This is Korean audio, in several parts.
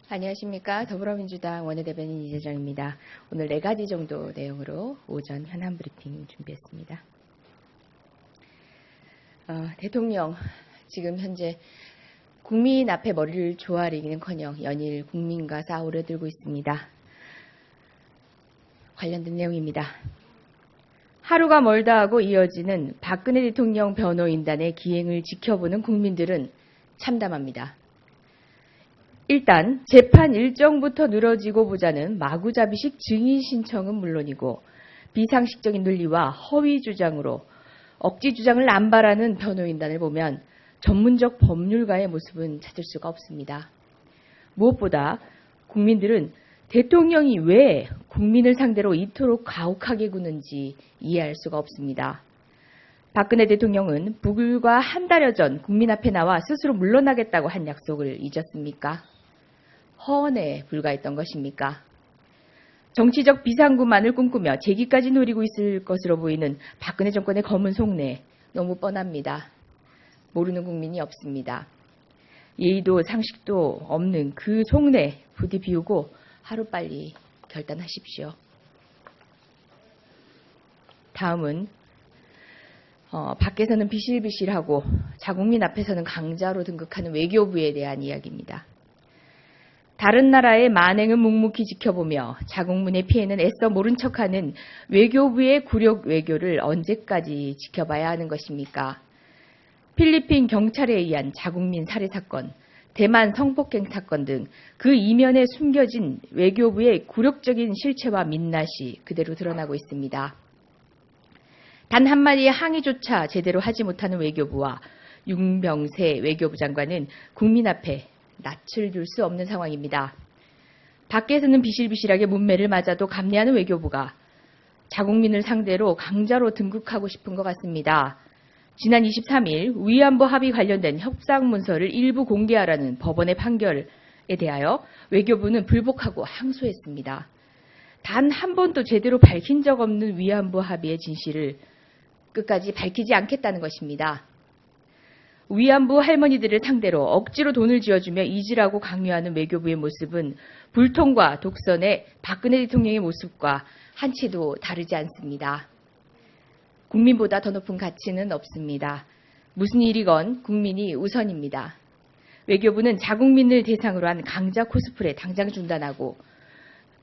안녕하십니까. 더불어민주당 원내대변인 이재정입니다. 오늘 4가지 정도 내용으로 오전 현안 브리핑 준비했습니다. 대통령 지금 현재 국민 앞에 머리를 조아리기는커녕 연일 국민과 싸우려들고 있습니다. 관련된 내용입니다. 하루가 멀다 하고 이어지는 박근혜 대통령 변호인단의 기행을 지켜보는 국민들은 참담합니다. 일단 재판 일정부터 늘어지고 보자는 마구잡이식 증인 신청은 물론이고 비상식적인 논리와 허위 주장으로 억지 주장을 남발하는 변호인단을 보면 전문적 법률가의 모습은 찾을 수가 없습니다. 무엇보다 국민들은 대통령이 왜 국민을 상대로 이토록 가혹하게 구는지 이해할 수가 없습니다. 박근혜 대통령은 불과 한 달여 전 국민 앞에 나와 스스로 물러나겠다고 한 약속을 잊었습니까? 허언에 불과했던 것입니까? 정치적 비상구만을 꿈꾸며 재기까지 노리고 있을 것으로 보이는 박근혜 정권의 검은 속내 너무 뻔합니다. 모르는 국민이 없습니다. 예의도 상식도 없는 그 속내 부디 비우고 하루빨리 결단하십시오. 다음은 밖에서는 비실비실하고 자국민 앞에서는 강자로 등극하는 외교부에 대한 이야기입니다. 다른 나라의 만행은 묵묵히 지켜보며 자국민의 피해는 애써 모른 척하는 외교부의 굴욕 외교를 언제까지 지켜봐야 하는 것입니까? 필리핀 경찰에 의한 자국민 살해 사건, 대만 성폭행 사건 등 그 이면에 숨겨진 외교부의 굴욕적인 실체와 민낯이 그대로 드러나고 있습니다. 단 한마디의 항의조차 제대로 하지 못하는 외교부와 윤병세 외교부 장관은 국민 앞에 낯을 들 수 없는 상황입니다. 밖에서는 비실비실하게 문매를 맞아도 감내하는 외교부가 자국민을 상대로 강자로 등극하고 싶은 것 같습니다. 지난 23일 위안부 합의 관련된 협상 문서를 일부 공개하라는 법원의 판결에 대하여 외교부는 불복하고 항소했습니다. 단 한 번도 제대로 밝힌 적 없는 위안부 합의의 진실을 끝까지 밝히지 않겠다는 것입니다. 위안부 할머니들을 상대로 억지로 돈을 쥐어주며 잊으라고 강요하는 외교부의 모습은 불통과 독선의 박근혜 대통령의 모습과 한치도 다르지 않습니다. 국민보다 더 높은 가치는 없습니다. 무슨 일이건 국민이 우선입니다. 외교부는 자국민을 대상으로 한 강자 코스프레 당장 중단하고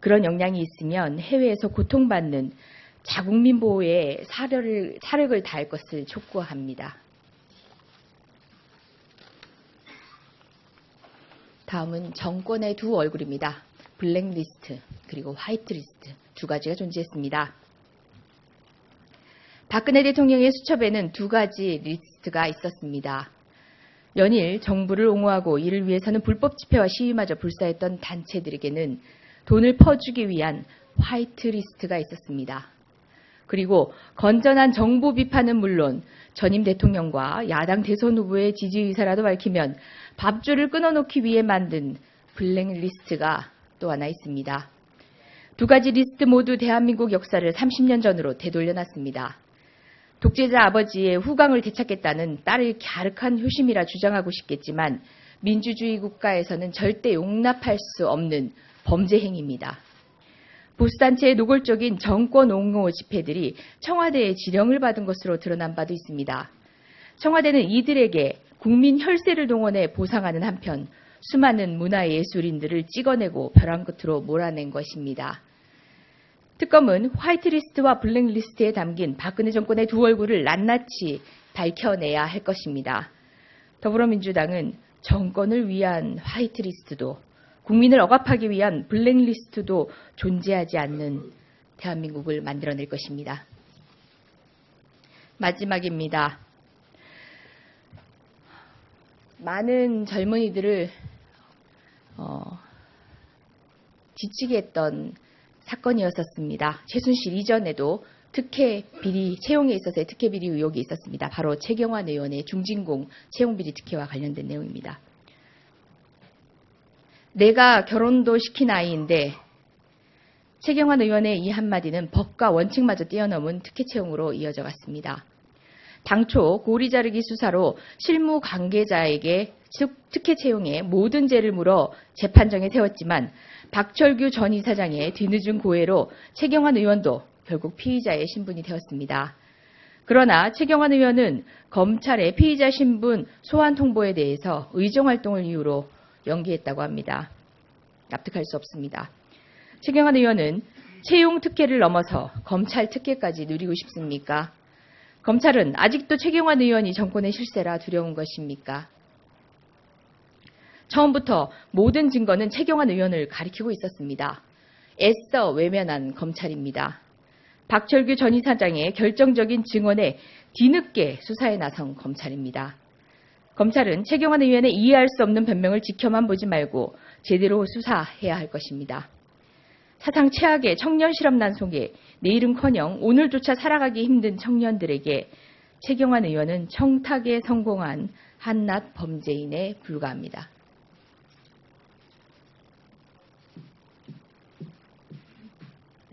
그런 역량이 있으면 해외에서 고통받는 자국민 보호에 사력을 다할 것을 촉구합니다. 다음은 정권의 두 얼굴입니다. 블랙리스트 그리고 화이트리스트 두 가지가 존재했습니다. 박근혜 대통령의 수첩에는 두 가지 리스트가 있었습니다. 연일 정부를 옹호하고 이를 위해서는 불법 집회와 시위마저 불사했던 단체들에게는 돈을 퍼주기 위한 화이트리스트가 있었습니다. 그리고 건전한 정부 비판은 물론 전임 대통령과 야당 대선 후보의 지지 의사라도 밝히면 밥줄을 끊어놓기 위해 만든 블랙리스트가 또 하나 있습니다. 두 가지 리스트 모두 대한민국 역사를 30년 전으로 되돌려놨습니다. 독재자 아버지의 후광을 되찾겠다는 딸의 갸륵한 효심이라 주장하고 싶겠지만 민주주의 국가에서는 절대 용납할 수 없는 범죄 행위입니다. 보수단체의 노골적인 정권 옹호 집회들이 청와대의 지령을 받은 것으로 드러난 바도 있습니다. 청와대는 이들에게 국민 혈세를 동원해 보상하는 한편 수많은 문화예술인들을 찍어내고 벼랑 끝으로 몰아낸 것입니다. 특검은 화이트리스트와 블랙리스트에 담긴 박근혜 정권의 두 얼굴을 낱낱이 밝혀내야 할 것입니다. 더불어민주당은 정권을 위한 화이트리스트도 국민을 억압하기 위한 블랙리스트도 존재하지 않는 대한민국을 만들어낼 것입니다. 마지막입니다. 많은 젊은이들을 지치게 했던 사건이었었습니다. 최순실 이전에도 특혜 비리 채용에 있어서의 특혜 비리 의혹이 있었습니다. 바로 최경환 의원의 중진공 채용 비리 특혜와 관련된 내용입니다. 내가 결혼도 시킨 아이인데 최경환 의원의 이 한마디는 법과 원칙마저 뛰어넘은 특혜 채용으로 이어져 갔습니다. 당초 고리 자르기 수사로 실무 관계자에게 특혜 채용의 모든 죄를 물어 재판정에 세웠지만 박철규 전 이사장의 뒤늦은 고해로 최경환 의원도 결국 피의자의 신분이 되었습니다. 그러나 최경환 의원은 검찰의 피의자 신분 소환 통보에 대해서 의정활동을 이유로 연기했다고 합니다. 납득할 수 없습니다. 최경환 의원은 채용 특혜를 넘어서 검찰 특혜까지 누리고 싶습니까? 검찰은 아직도 최경환 의원이 정권의 실세라 두려운 것입니까? 처음부터 모든 증거는 최경환 의원을 가리키고 있었습니다. 애써 외면한 검찰입니다. 박철규 전 이사장의 결정적인 증언에 뒤늦게 수사에 나선 검찰입니다. 검찰은 최경환 의원의 이해할 수 없는 변명을 지켜만 보지 말고 제대로 수사해야 할 것입니다. 사상 최악의 청년 실업난 속에 내일은커녕 오늘조차 살아가기 힘든 청년들에게 최경환 의원은 청탁에 성공한 한낱 범죄인에 불과합니다.